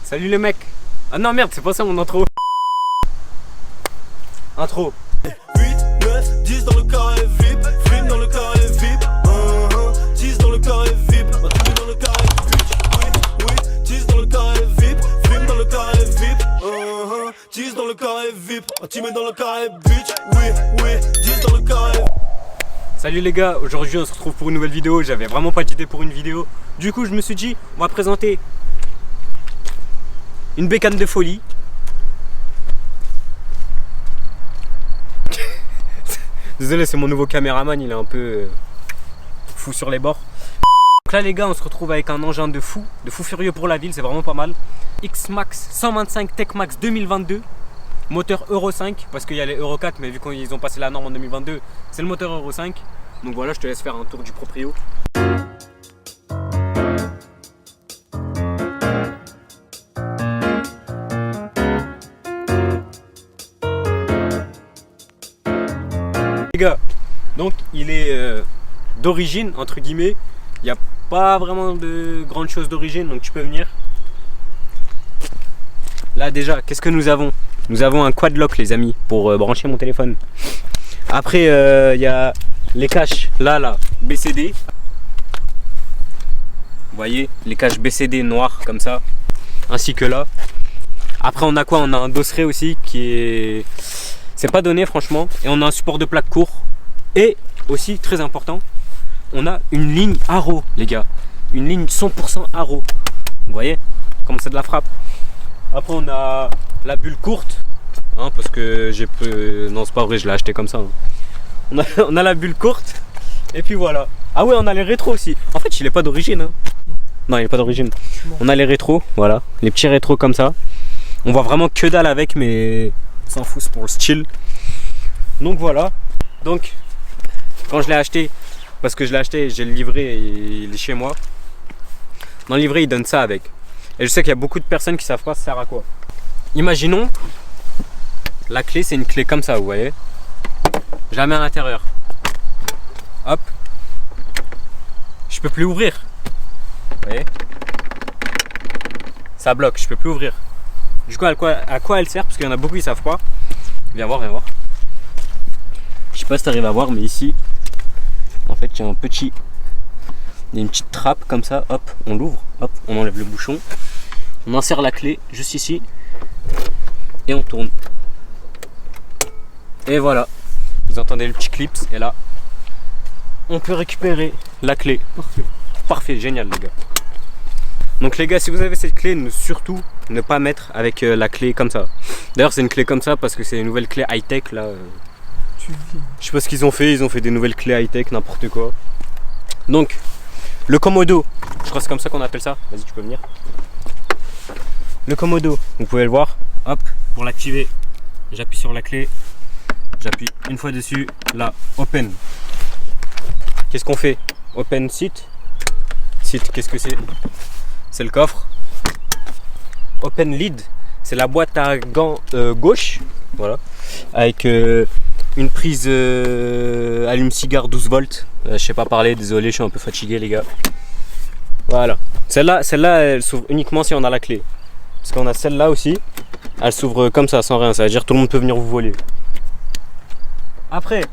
Salut les mecs. Ah non merde, c'est pas ça mon intro. Intro. 8, 9, 10 dans le carré VIP, Flim dans le carré VIP, 10 dans le carré VIP, ma tribu dans le carré VIP, 8, 10 dans le carré VIP, Flim dans le carré VIP, 10 dans le carré VIP, ma team est dans le carré bitch, oui, 10 dans le carré. Salut les gars, aujourd'hui on se retrouve pour une nouvelle vidéo. J'avais vraiment pas d'idée pour une vidéo. Du coup je me suis dit, on va présenter une bécane de folie. Désolé, c'est mon nouveau caméraman, il est un peu fou sur les bords. Donc là les gars, on se retrouve avec un engin de fou furieux pour la ville, c'est vraiment pas mal. X-Max 125 TechMax 2022. Moteur Euro 5, parce qu'il y a les Euro 4, mais vu qu'ils ont passé la norme en 2022, c'est le moteur Euro 5. Donc voilà, je te laisse faire un tour du proprio. Les gars, donc il est d'origine, entre guillemets. Il n'y a pas vraiment de grandes choses d'origine, donc tu peux venir. Là déjà, qu'est-ce que nous avons? Nous avons un quad lock les amis, pour brancher mon téléphone. Après il y a les caches là, BCD. Vous voyez, les caches BCD noires comme ça, ainsi que là. Après on a quoi? On a un dosseret aussi qui est... C'est pas donné franchement. Et on a un support de plaque court. Et aussi, très important, on a une ligne Arrow les gars. Une ligne 100% Arrow. Vous voyez comment c'est de la frappe. Après on a la bulle courte, hein, parce que j'ai peu... Non c'est pas vrai, je l'ai acheté comme ça, hein. On a la bulle courte. Et puis voilà. Ah ouais, on a les rétros aussi. En fait il est pas d'origine, hein. Non il est pas d'origine. On a les rétros, voilà. Les petits rétros comme ça. On voit vraiment que dalle avec, mais on s'en fout, c'est pour le style. Donc voilà. Donc quand je l'ai acheté, parce que je l'ai acheté, j'ai le livret et il est chez moi. Dans le livret il donne ça avec. Et je sais qu'il y a beaucoup de personnes qui savent pas ça sert à quoi. Imaginons, la clé c'est une clé comme ça, vous voyez. Je la mets à l'intérieur. Hop. Je peux plus ouvrir. Vous voyez. Ça bloque, je peux plus ouvrir. Du coup à quoi elle sert? Parce qu'il y en a beaucoup qui savent pas. Viens voir, viens voir. Je sais pas si tu arrives à voir, mais ici, en fait il y a un petit... Il y a une petite trappe comme ça, hop, on l'ouvre, hop, on enlève le bouchon. On insère la clé juste ici et on tourne. Et voilà, vous entendez le petit clips et là, on peut récupérer la clé. Parfait. Parfait, génial les gars. Donc les gars, si vous avez cette clé, surtout ne pas mettre avec la clé comme ça. D'ailleurs c'est une clé comme ça parce que c'est une nouvelle clé high-tech là. Je sais pas ce qu'ils ont fait des nouvelles clés high-tech, n'importe quoi. Donc, le Komodo, je crois que c'est comme ça qu'on appelle ça. Vas-y, tu peux venir. Le Komodo, vous pouvez le voir. Hop, pour l'activer, j'appuie sur la clé. J'appuie une fois dessus. Là, open. Qu'est-ce qu'on fait? Open seat. Seat, qu'est-ce que c'est? C'est le coffre. Open lid, c'est la boîte à gants gauche. Voilà. Avec une prise allume-cigare 12 volts. Je sais pas parler, désolé, je suis un peu fatigué les gars. Voilà. Celle-là, elle s'ouvre uniquement si on a la clé. Parce qu'on a celle-là aussi. Elle s'ouvre comme ça, sans rien. Ça veut dire que tout le monde peut venir vous voler. Après,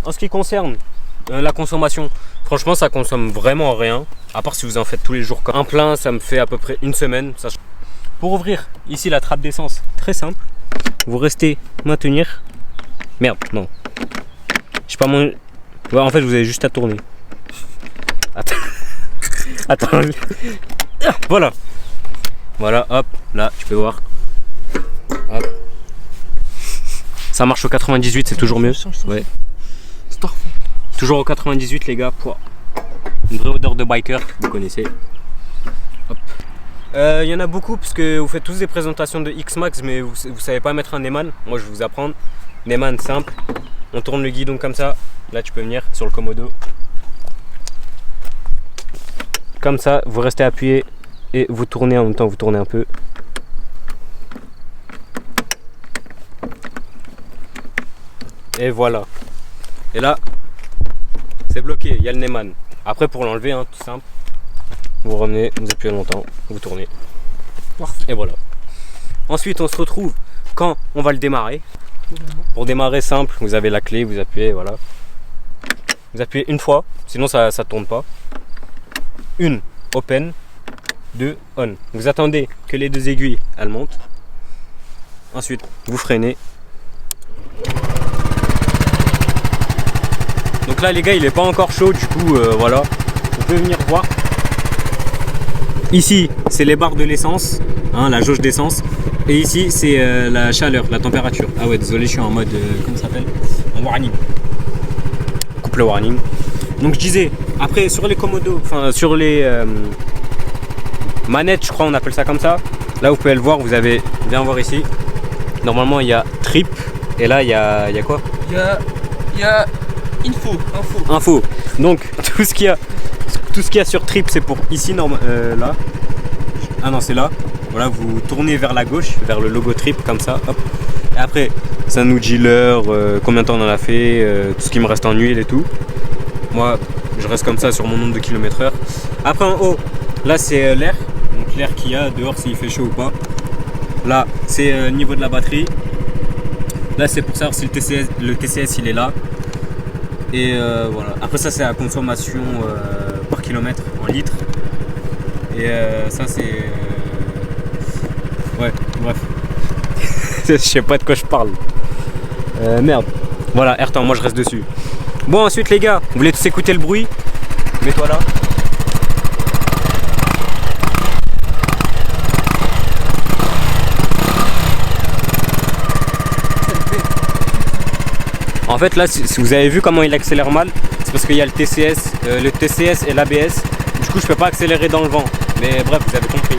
en ce qui concerne la consommation, franchement, ça consomme vraiment rien. À part si vous en faites tous les jours. Un plein, ça me fait à peu près une semaine. Pour ouvrir ici la trappe d'essence, très simple. Vous restez maintenir. Merde, non. Je sais pas mon... Ouais, en fait, vous avez juste à tourner. Attends. Attends. Voilà. Voilà, hop. Là, tu peux voir. Hop. Ça marche au 98, c'est toujours mieux. Ouais. Toujours au 98, les gars. Une vraie odeur de biker, vous connaissez. Hop. Il y en a beaucoup parce que vous faites tous des présentations de X-Max, mais vous savez pas mettre un Neyman. Moi, je vais vous apprendre. Neyman simple. On tourne le guidon comme ça. Là, tu peux venir sur le Komodo. Comme ça, vous restez appuyé et vous tournez en même temps. Vous tournez un peu. Et voilà. Et là, c'est bloqué. Il y a le Neyman. Après, pour l'enlever, hein, tout simple. Vous revenez, vous appuyez longtemps, vous tournez. Parfait. Et voilà. Ensuite, on se retrouve quand on va le démarrer. Pour démarrer simple, vous avez la clé, vous appuyez, voilà. Vous appuyez une fois, sinon ça ne tourne pas. Une, open. 2, on. Vous attendez que les deux aiguilles, elles montent. Ensuite, vous freinez. Donc là, les gars, il n'est pas encore chaud, du coup, voilà. Vous pouvez venir voir. Ici, c'est les barres de l'essence, hein, la jauge d'essence. Et ici, c'est la chaleur, la température. Ah ouais, désolé, je suis en mode, comment ça s'appelle? En warning. Coupe le warning. Donc je disais, après, sur les commodos, enfin, sur les manettes, je crois, on appelle ça comme ça. Là, vous pouvez le voir, vous avez, viens voir ici. Normalement, il y a trip. Et là, il y a quoi? Il y a Info. Donc, tout ce qu'il y a sur trip, c'est pour ici, là. Ah non, c'est là. Voilà, vous tournez vers la gauche, vers le logo trip, comme ça. Hop. Et après, ça nous dit l'heure, combien de temps on en a fait, tout ce qui me reste en huile et tout. Moi, je reste comme ça sur mon nombre de kilomètres/heure. Après, en haut, là, c'est l'air. Donc, l'air qu'il y a dehors, s'il fait chaud ou pas. Là, c'est le niveau de la batterie. Là, c'est pour savoir si le TCS il est là. Et voilà. Après, ça, c'est la consommation par kilomètre en litres. Et ça, c'est. Ouais, bref. Je sais pas de quoi je parle. Merde. Voilà, AirTime, moi je reste dessus. Bon, ensuite, les gars, vous voulez tous écouter le bruit? Mets-toi là. En fait, là, si vous avez vu comment il accélère mal, c'est parce qu'il y a le TCS et l'ABS. Du coup, je peux pas accélérer dans le vent. Mais bref, vous avez compris.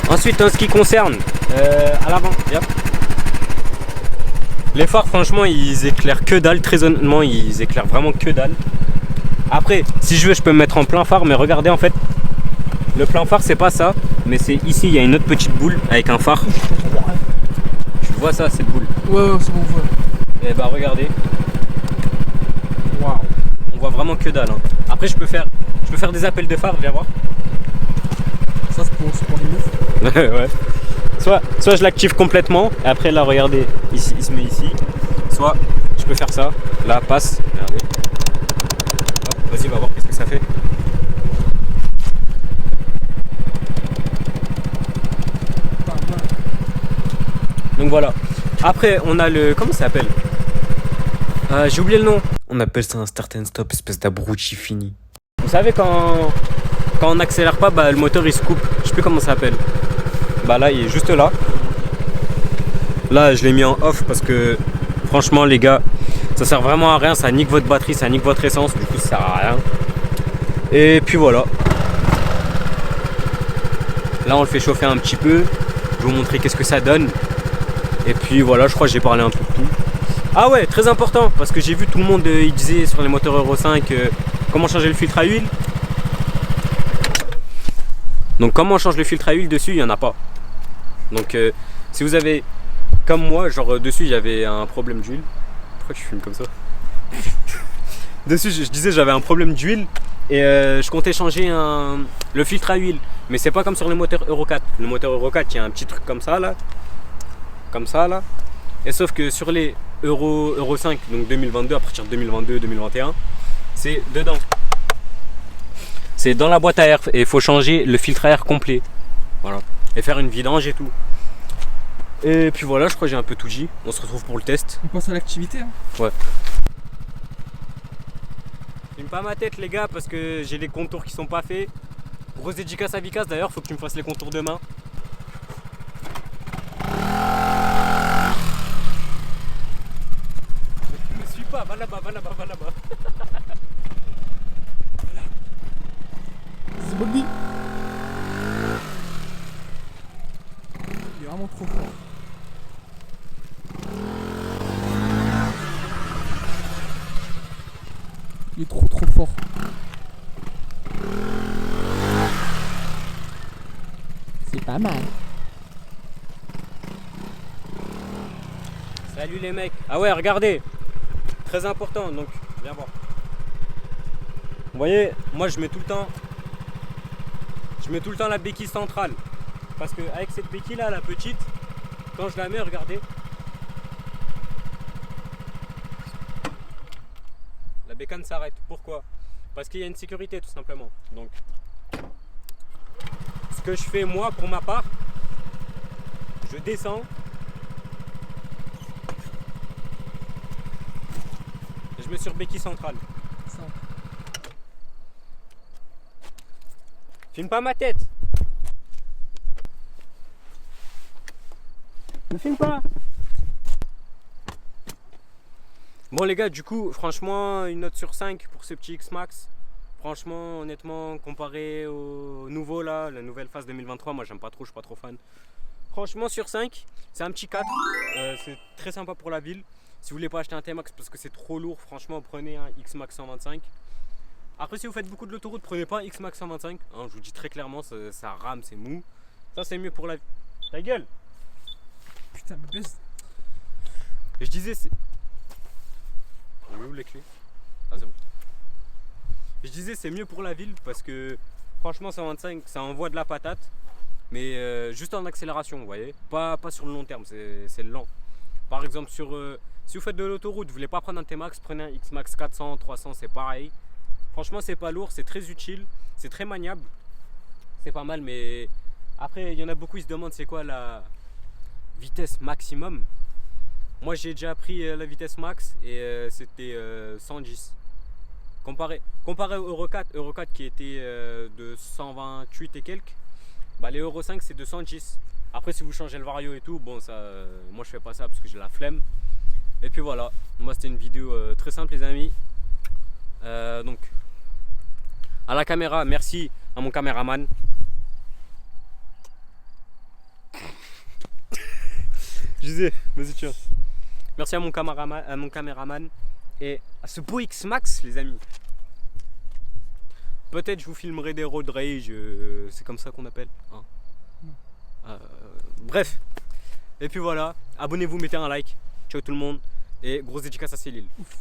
Ensuite, en ce qui concerne à l'avant, les phares, franchement, ils éclairent que dalle. Très honnêtement, ils éclairent vraiment que dalle. Après, si je veux, je peux me mettre en plein phare, mais regardez, en fait, le plein phare, c'est pas ça, mais c'est ici, il y a une autre petite boule avec un phare. Tu vois ça, cette boule? Ouais, c'est bon, voilà. Et bah, regardez. Waouh. On voit vraiment que dalle. Hein. Après, je peux faire des appels de phare, viens voir. Ça, c'est pour les meufs. Ouais. Soit je l'active complètement, et après, là, regardez, ici, il se met ici. Soit je peux faire ça, là, passe, regardez. Hop, vas-y, va voir qu'est-ce que ça fait. Donc voilà. Après, on a le. Comment ça s'appelle? J'ai oublié le nom. On appelle ça un start and stop, espèce d'abruti fini. Vous savez, quand on n'accélère pas, bah, le moteur il se coupe. Je sais plus comment ça s'appelle. Bah là, il est juste là. Là, je l'ai mis en off parce que franchement, les gars, ça sert vraiment à rien. Ça nique votre batterie, ça nique votre essence. Du coup, ça sert à rien. Et puis voilà. Là, on le fait chauffer un petit peu. Je vais vous montrer qu'est-ce que ça donne. Et puis voilà, je crois que j'ai parlé un peu de tout. Ah ouais, très important, parce que j'ai vu tout le monde, il disait sur les moteurs Euro 5 comment changer le filtre à huile. Donc comment on change le filtre à huile dessus, il n'y en a pas. Donc si vous avez, comme moi, genre dessus j'avais un problème d'huile. Pourquoi tu filmes comme ça? Dessus je disais j'avais un problème d'huile et je comptais changer le filtre à huile. Mais c'est pas comme sur le moteur Euro 4. Le moteur Euro 4, il y a un petit truc comme ça là. Comme ça là. Et sauf que sur les Euro 5, donc 2022, à partir de 2022-2021, c'est dedans. C'est dans la boîte à air et il faut changer le filtre à air complet. Voilà. Et faire une vidange et tout. Et puis voilà, je crois que j'ai un peu tout dit. On se retrouve pour le test. On passe à l'activité. Hein. Ouais. Filme pas ma tête les gars parce que j'ai les contours qui sont pas faits. Grosse dédicace à Vicas d'ailleurs, faut que tu me fasses les contours demain. Va là-bas, va là-bas, va là-bas. C'est Bobby. Il est vraiment trop fort. Il est trop fort. C'est pas mal. Salut les mecs. Ah ouais, regardez. Très important, donc viens voir. Vous voyez, moi je mets tout le temps la béquille centrale. Parce que avec cette béquille là, la petite, quand je la mets, regardez. La bécane s'arrête. Pourquoi? Parce qu'il y a une sécurité tout simplement. Donc ce que je fais moi pour ma part, je descends. Et je mets sur béquille centrale. Ça. Filme pas ma tête. Ne filme pas. Bon les gars, du coup, franchement, une note sur 5 pour ce petit X-Max. Franchement, honnêtement, comparé au nouveau là, la nouvelle phase 2023, moi j'aime pas trop, je suis pas trop fan. Franchement, sur 5, c'est un petit 4. C'est très sympa pour la ville. Si vous voulez pas acheter un T-Max parce que c'est trop lourd, franchement, prenez un X-Max 125. Après, si vous faites beaucoup de l'autoroute, prenez pas un X-Max 125. Hein, je vous dis très clairement, ça rame, c'est mou. Ça, c'est mieux pour la... Ta gueule. Putain, mais baisse. Et je disais, c'est... On est où les clés? Ah, c'est bon. Je disais, c'est mieux pour la ville parce que, franchement, 125, ça envoie de la patate. Mais juste en accélération, vous voyez. Pas sur le long terme, c'est lent. Par exemple, si vous faites de l'autoroute, vous voulez pas prendre un T-Max, prenez un X-Max 400, 300, c'est pareil. Franchement, c'est pas lourd, c'est très utile, c'est très maniable. C'est pas mal, mais après, il y en a beaucoup qui se demandent c'est quoi la vitesse maximum. Moi, j'ai déjà pris la vitesse max et c'était 110. Comparé au Euro 4 qui était de 128 et quelques, bah, les Euro 5 c'est de 110. Après, si vous changez le vario et tout, bon, ça, moi je fais pas ça parce que j'ai la flemme. Et puis voilà, moi c'était une vidéo très simple, les amis. Donc, à la caméra, merci à mon caméraman. Je disais, vas-y, tiens. Merci à mon caméraman et à ce beau X-Max, les amis. Peut-être je vous filmerai des road rage, c'est comme ça qu'on appelle. Hein. Bref. Et puis voilà, abonnez-vous, mettez un like. Ciao tout le monde. Et grosse dédicace à Célil. Ouf.